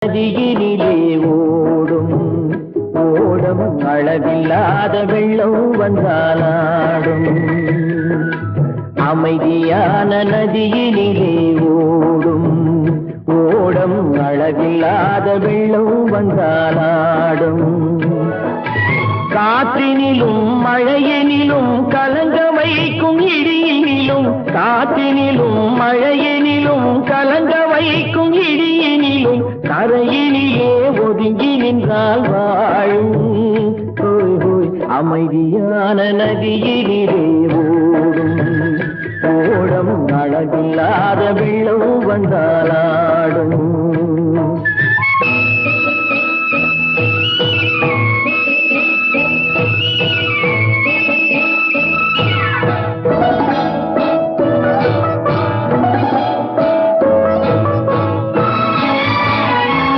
நதியினிலே ஓடும் ஓடம் அளவில்லாத வெள்ளம் வந்தாலாடும் அமைதியான நதியினிலே ஓடும் ஓடம் அளவில்லாத வெள்ளம் வந்தாலாடும் காற்றினிலும் மழையினிலும் கலங்க வைக்கும் இடியினிலும் காற்றினிலும் மழையினிலும் கலங்க வைக்கும் இடியினிலும் கரையினிலே ஒதுங்கி நின்றால் வாழும் அமைதியான நதியினிலே ஓடும் ஓடம் அளவில்லாத வெள்ளம் வந்தாலாடும்